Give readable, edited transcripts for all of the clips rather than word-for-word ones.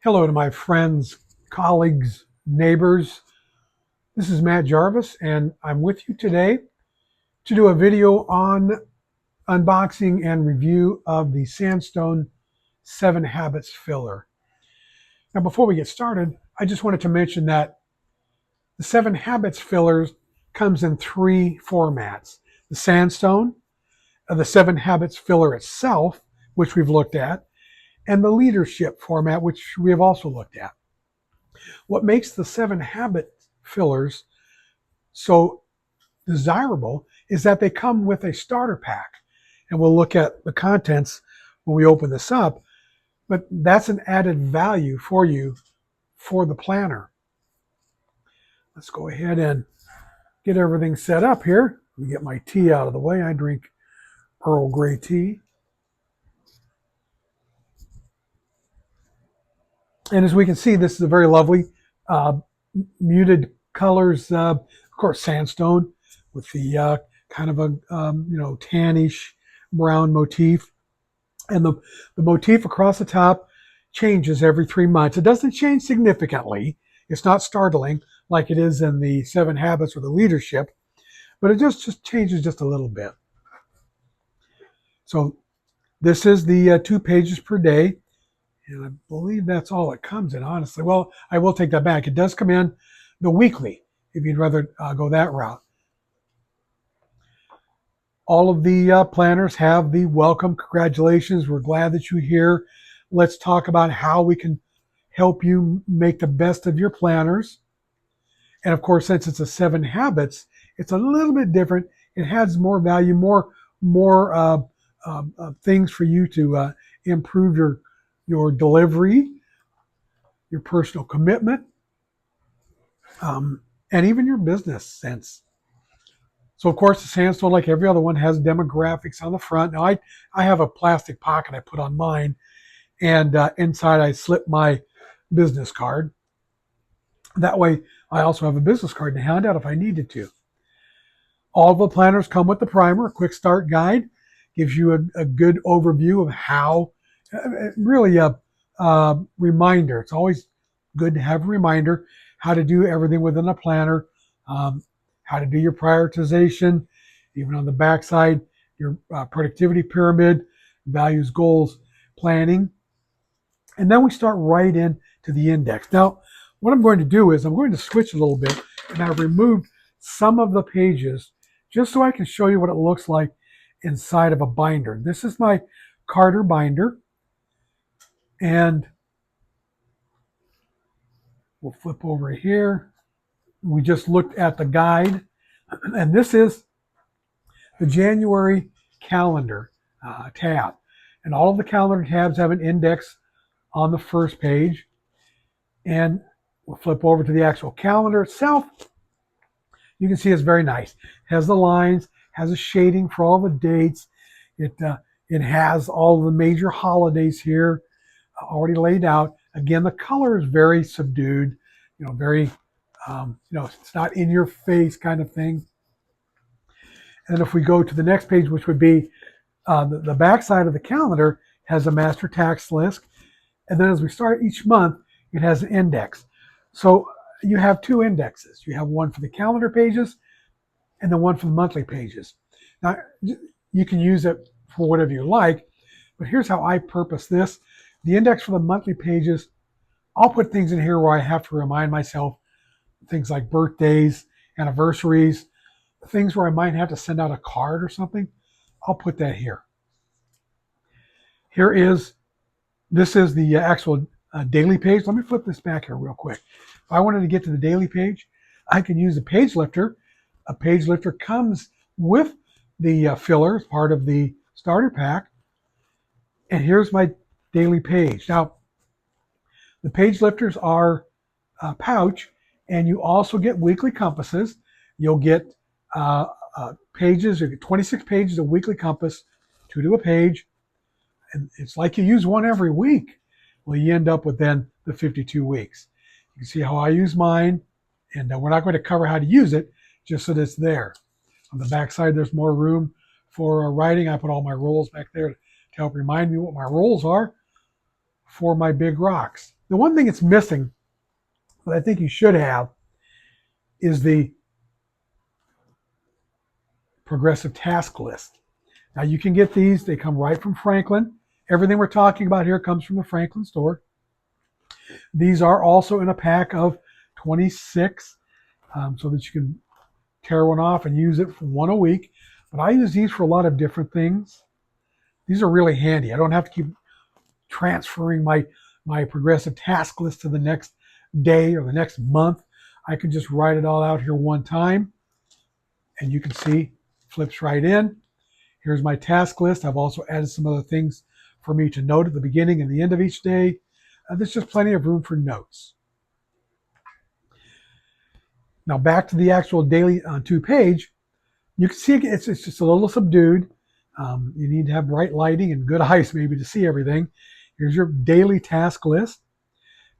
Hello to my friends, colleagues, neighbors. This is Matt Jarvis, and I'm with you today to do a video on unboxing and review of the Sandstone 7 Habits filler. Now, before we get started, I just wanted to mention that the 7 Habits fillers comes in three formats. The Sandstone, the 7 Habits filler itself, which we've looked at, and the leadership format, which we have also looked at. What makes the 7 habit fillers so desirable is that they come with a starter pack. And we'll look at the contents when we open this up, but that's an added value for you for the planner. Let's go ahead and get everything set up here. Let me get my tea out of the way. I drink Earl Grey tea. And as we can see, this is a very lovely muted colors, of course, sandstone with the kind of a tannish brown motif, and the motif across the top changes every 3 months. It doesn't change significantly. It's not startling like it is in the 7 Habits or the Leadership, but it just changes just a little bit. So this is the 2 pages per day. And I believe that's all it comes in, honestly. Well, I will take that back. It does come in the weekly, if you'd rather go that route. All of the planners have the welcome, congratulations, we're glad that you're here. Let's talk about how we can help you make the best of your planners. And of course, since it's a 7 habits, it's a little bit different. It has more value, more things for you to improve your delivery, your personal commitment, and even your business sense. So of course, the Sandstone, like every other one, has demographics on the front. Now I have a plastic pocket I put on mine, and inside I slip my business card. That way, I also have a business card to hand out if I needed to. All the planners come with the primer, a quick start guide, gives you a good overview of how, really a reminder. It's always good to have a reminder how to do everything within a planner, how to do your prioritization, even on the backside, your productivity pyramid, values, goals, planning. And then we start right into the index. Now, what I'm going to do is I'm going to switch a little bit, and I've removed some of the pages just so I can show you what it looks like inside of a binder. This is my Carter binder, and we'll flip over here. We just looked at the guide, and this is the January calendar tab. And all of the calendar tabs have an index on the first page. And we'll flip over to the actual calendar itself. You can see it's very nice. It has the lines, has a shading for all the dates. It has all the major holidays here already laid out. Again, the color is very subdued, very, it's not in your face kind of thing. And if we go to the next page, which would be the back side of the calendar, has a master tax list. And then as we start each month, it has an index. So you have 2 indexes. You have one for the calendar pages and then one for the monthly pages. Now, you can use it for whatever you like, but here's how I purpose this. The index for the monthly pages, I'll put things in here where I have to remind myself, things like birthdays, anniversaries, things where I might have to send out a card or something. I'll put that here. This is the actual daily page. Let me flip this back here real quick. If I wanted to get to the daily page, I can use a page lifter. A page lifter comes with the filler as part of the starter pack. And here's my daily page. Now, the page lifters are a pouch, and you also get weekly compasses. You'll get pages. You get 26 pages of weekly compass, 2 to a page. And it's like you use one every week. Well, you end up with then the 52 weeks. You can see how I use mine, and we're not going to cover how to use it, just so that it's there. On the back side, there's more room for writing. I put all my rules back there to help remind me what my rules are for my big rocks. The one thing it's missing that I think you should have is the progressive task list. Now you can get these, they come right from Franklin. Everything we're talking about here comes from the Franklin store. These are also in a pack of 26 so that you can tear one off and use it for one a week. But I use these for a lot of different things. These are really handy. I don't have to keep transferring my progressive task list to the next day or the next month. I can just write it all out here one time. And you can see, flips right in. Here's my task list. I've also added some other things for me to note at the beginning and the end of each day. There's just plenty of room for notes. Now back to the actual daily two page. You can see it's just a little subdued. You need to have bright lighting and good eyes maybe to see everything. Here's your daily task list.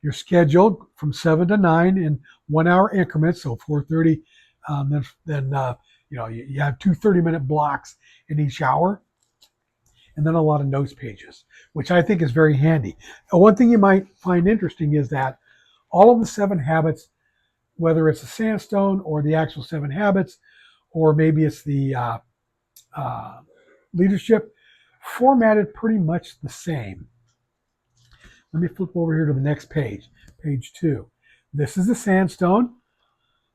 You're scheduled from 7 to 9 in 1 hour increments, so 4:30. Then you have two 30-minute blocks in each hour, and then a lot of notes pages, which I think is very handy. One thing you might find interesting is that all of the 7 habits, whether it's a Sandstone or the actual 7 habits, or maybe it's the leadership, formatted pretty much the same. Let me flip over here to the next page, page 2. This is the Sandstone.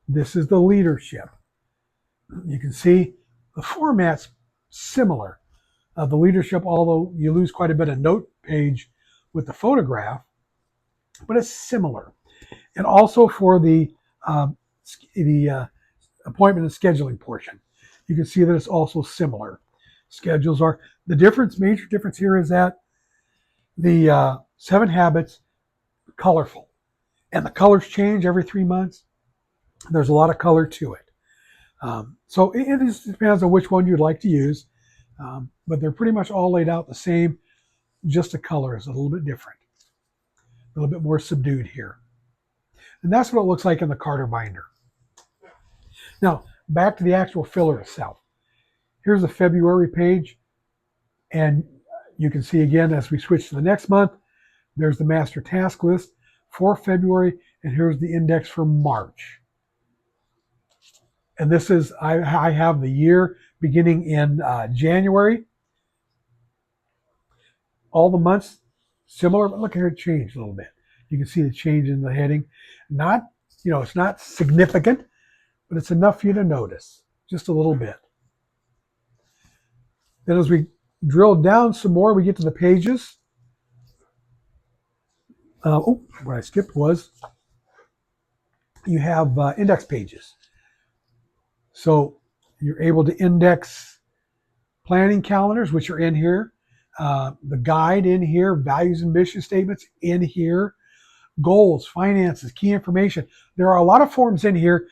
This is the leadership. You can see the format's similar. The leadership, although you lose quite a bit of note page with the photograph, but it's similar. And also for the appointment and scheduling portion, you can see that it's also similar. Schedules are the difference. Major difference here is that the 7 habits colorful, and the colors change every 3 months. There's a lot of color to it. So it just depends on which one you'd like to use, but they're pretty much all laid out the same. Just the color is a little bit different, a little bit more subdued here. And that's what it looks like in the Carter binder. Now, back to the actual filler itself. Here's the February page, and you can see again as we switch to the next month, there's the master task list for February, and here's the index for March. And this is, I have the year beginning in January. All the months similar, but look here, it changed a little bit. You can see the change in the heading. Not, it's not significant, but it's enough for you to notice, just a little bit. Then as we drill down some more, we get to the pages. What I skipped was you have index pages. So you're able to index planning calendars, which are in here, the guide in here, values and mission statements in here, goals, finances, key information. There are a lot of forms in here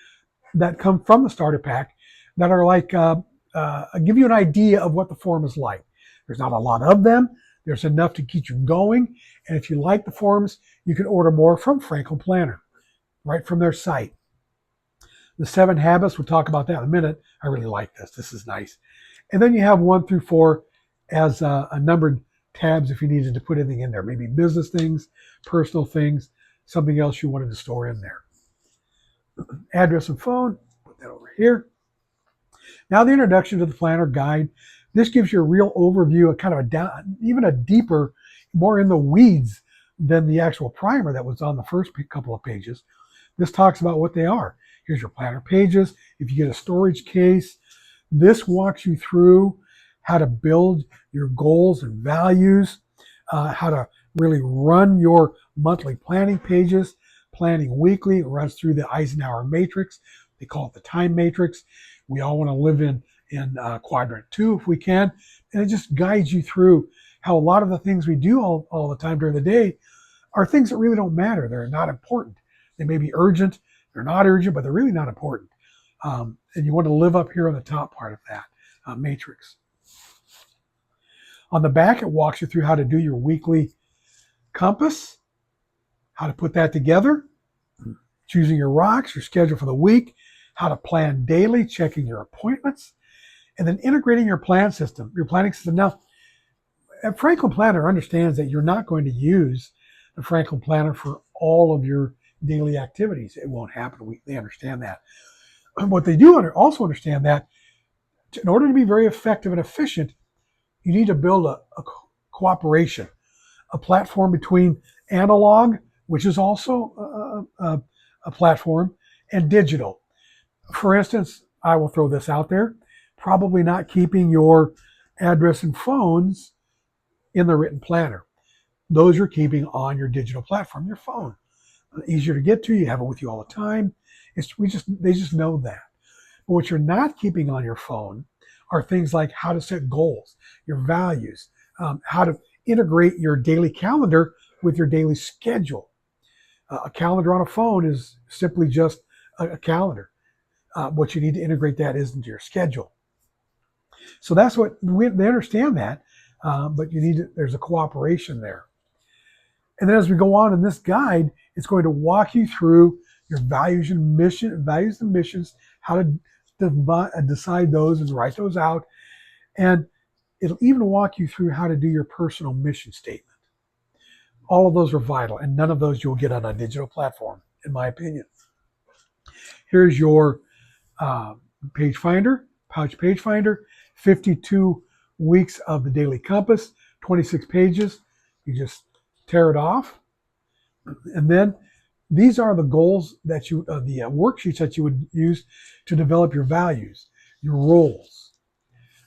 that come from the starter pack that are like, give you an idea of what the form is like. There's not a lot of them. There's enough to keep you going. And if you like the forms, you can order more from Franklin Planner, right from their site. The 7 habits, we'll talk about that in a minute. I really like this. This is nice. And then you have 1 through 4 as a numbered tabs if you needed to put anything in there. Maybe business things, personal things, something else you wanted to store in there. Address and phone, put that over here. Now the introduction to the planner guide. This gives you a real overview, a kind of even a deeper, more in the weeds than the actual primer that was on the first couple of pages. This talks about what they are. Here's your planner pages. If you get a storage case, this walks you through how to build your goals and values, how to really run your monthly planning pages, planning weekly. It runs through the Eisenhower matrix. They call it the time matrix. We all want to live in quadrant 2 if we can. And it just guides you through how a lot of the things we do all the time during the day are things that really don't matter. They're not important. They may be urgent. They're not urgent, but they're really not important. And you want to live up here on the top part of that matrix. On the back, it walks you through how to do your weekly compass, how to put that together, choosing your rocks, your schedule for the week, how to plan daily, checking your appointments, and then integrating your plan system, your planning system. Now, A Franklin Planner understands that you're not going to use the Franklin Planner for all of your daily activities. It won't happen. They understand that. What they do also understand that in order to be very effective and efficient, you need to build a cooperation, a platform between analog, which is also a platform, and digital. For instance, I will throw this out there, probably not keeping your address and phones in the written planner. Those you're keeping on your digital platform, your phone. Easier to get to, you have it with you all the time. They just know that. But what you're not keeping on your phone are things like how to set goals, your values, how to integrate your daily calendar with your daily schedule. A calendar on a phone is simply just a calendar. What you need to integrate that is into your schedule. So that's what they understand that, but there's a cooperation there. And then as we go on in this guide, it's going to walk you through your values and missions, how to decide those and write those out. And it'll even walk you through how to do your personal mission statement. All of those are vital, and none of those you'll get on a digital platform, in my opinion. Here's your page finder, pouch page finder, 52 weeks of the daily compass, 26 pages. You just tear it off. And then these are the goals that the worksheets that you would use to develop your values, your roles.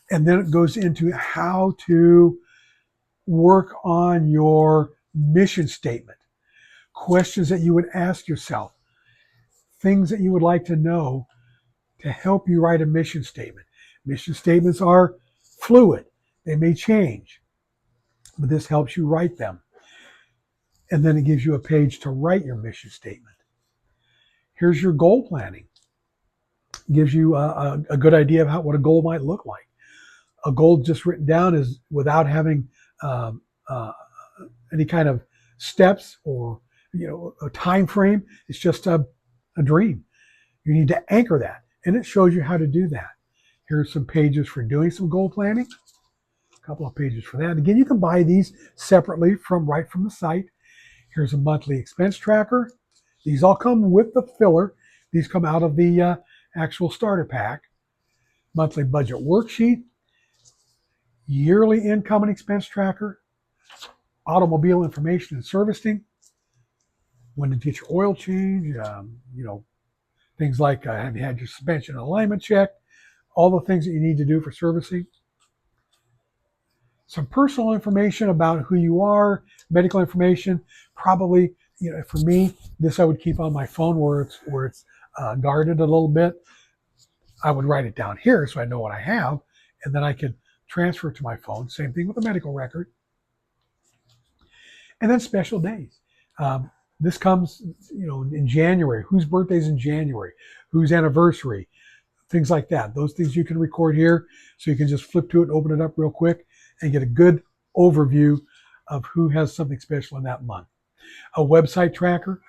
And then it goes into how to work on your mission statement, questions that you would ask yourself, things that you would like to know to help you write a mission statement. Mission statements are fluid. They may change, but this helps you write them. And then it gives you a page to write your mission statement. Here's your goal planning. It gives you a good idea of what a goal might look like. A goal just written down is without having any kind of steps or a time frame. It's just a dream. You need to anchor that, and it shows you how to do that. Here's some pages for doing some goal planning. A couple of pages for that. Again, you can buy these separately right from the site. Here's a monthly expense tracker. These all come with the filler. These come out of the actual starter pack. Monthly budget worksheet, yearly income and expense tracker, automobile information and servicing, when to get your oil change, things like have you had your suspension and alignment checked, all the things that you need to do for servicing. Some personal information about who you are, medical information. Probably, for me, this I would keep on my phone where it's guarded a little bit. I would write it down here so I know what I have, and then I could transfer it to my phone. Same thing with the medical record. And then special days. This comes, in January. Whose birthday's in January? Whose anniversary? Things like that. Those things you can record here, so you can just flip to it, open it up real quick, and get a good overview of who has something special in that month. A website tracker.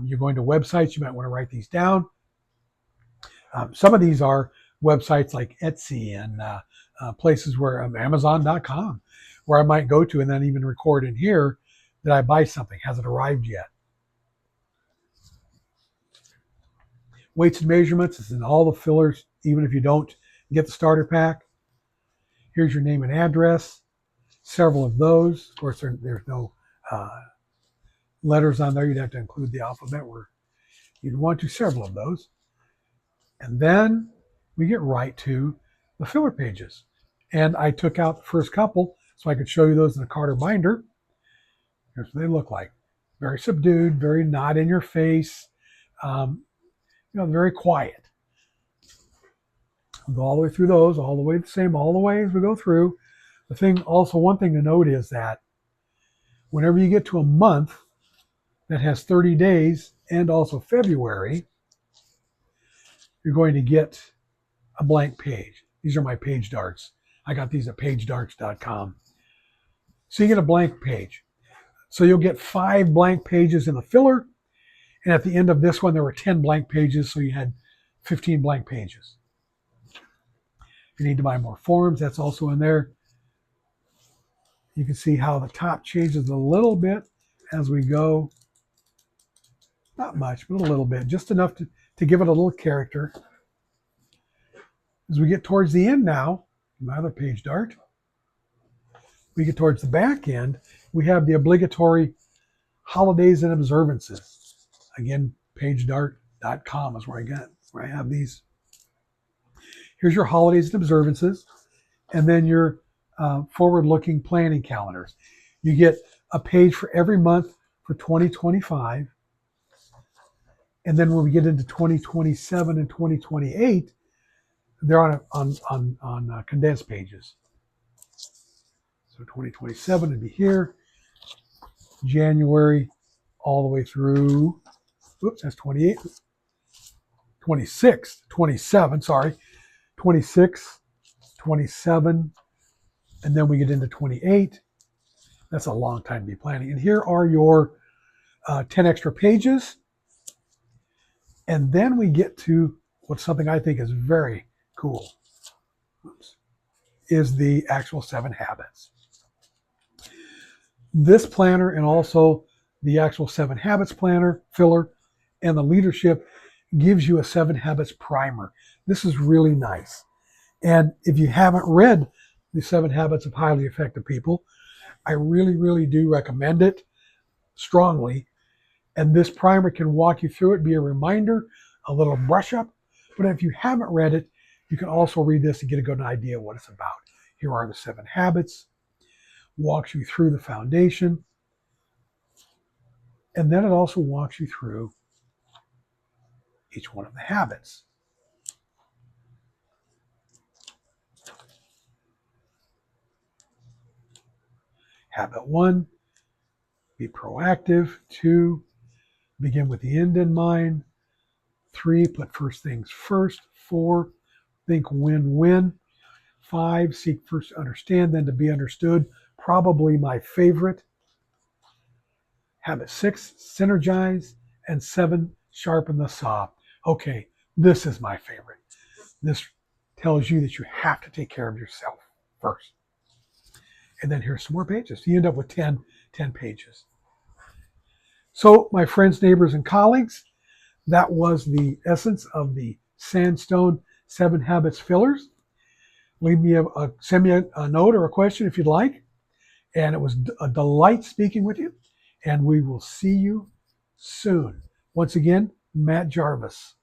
You're going to websites. You might want to write these down. Some of these are websites like Etsy and places where Amazon.com, where I might go to and then even record in here that I buy something. Hasn't arrived yet. Weights and measurements is in all the fillers, even if you don't get the starter pack. Here's your name and address. Several of those. Of course, there's no letters on there. You'd have to include the alphabet where you'd want to. Several of those. And then we get right to the filler pages. And I took out the first couple so I could show you those in a Carter binder. Here's what they look like. Very subdued, very not in your face, very quiet. I'll go all the way through those, all the way the same, all the way as we go through. One thing to note is that whenever you get to a month that has 30 days and also February, you're going to get a blank page. These are my page darts. I got these at pagedarts.com. So you get a blank page. So you'll get 5 blank pages in the filler. And at the end of this one, there were 10 blank pages. So you had 15 blank pages. If you need to buy more forms, that's also in there. You can see how the top changes a little bit as we go. Not much, but a little bit, just enough to give it a little character. As we get towards the end now, my other page dart, we get towards the back end, we have the obligatory holidays and observances. Again, pagedart.com is where I have these. Here's your holidays and observances, and then your forward-looking planning calendars. You get a page for every month for 2025, and then when we get into 2027 and 2028, they're on condensed pages. So 2027 would be here, January all the way through, oops, that's 28, 26, 27, sorry, 26, 27, and then we get into 28. That's a long time to be planning. And here are your 10 extra pages. And then we get to what's something I think is very cool, is the actual 7 habits. This planner and also the actual 7 habits planner, filler, and the leadership gives you a 7 habits primer. This is really nice. And if you haven't read the 7 habits of highly effective people, I really, really do recommend it strongly. And this primer can walk you through it, be a reminder, a little brush up. But if you haven't read it, you can also read this and get a good idea of what it's about. Here are the 7 habits, walks you through the foundation, and then it also walks you through each one of the habits. Habit 1, be proactive. 2, begin with the end in mind. 3, put first things first. 4, think win-win. 5, seek first to understand, then to be understood. Probably my favorite. Habit 6, synergize. And 7, sharpen the saw. Okay, this is my favorite. This tells you that you have to take care of yourself first. And then here's some more pages. You end up with 10 pages. So, my friends, neighbors, and colleagues, that was the essence of the Sandstone 7 Habits fillers. Send me a note or a question if you'd like. And it was a delight speaking with you. And we will see you soon. Once again, Matt Jarvis.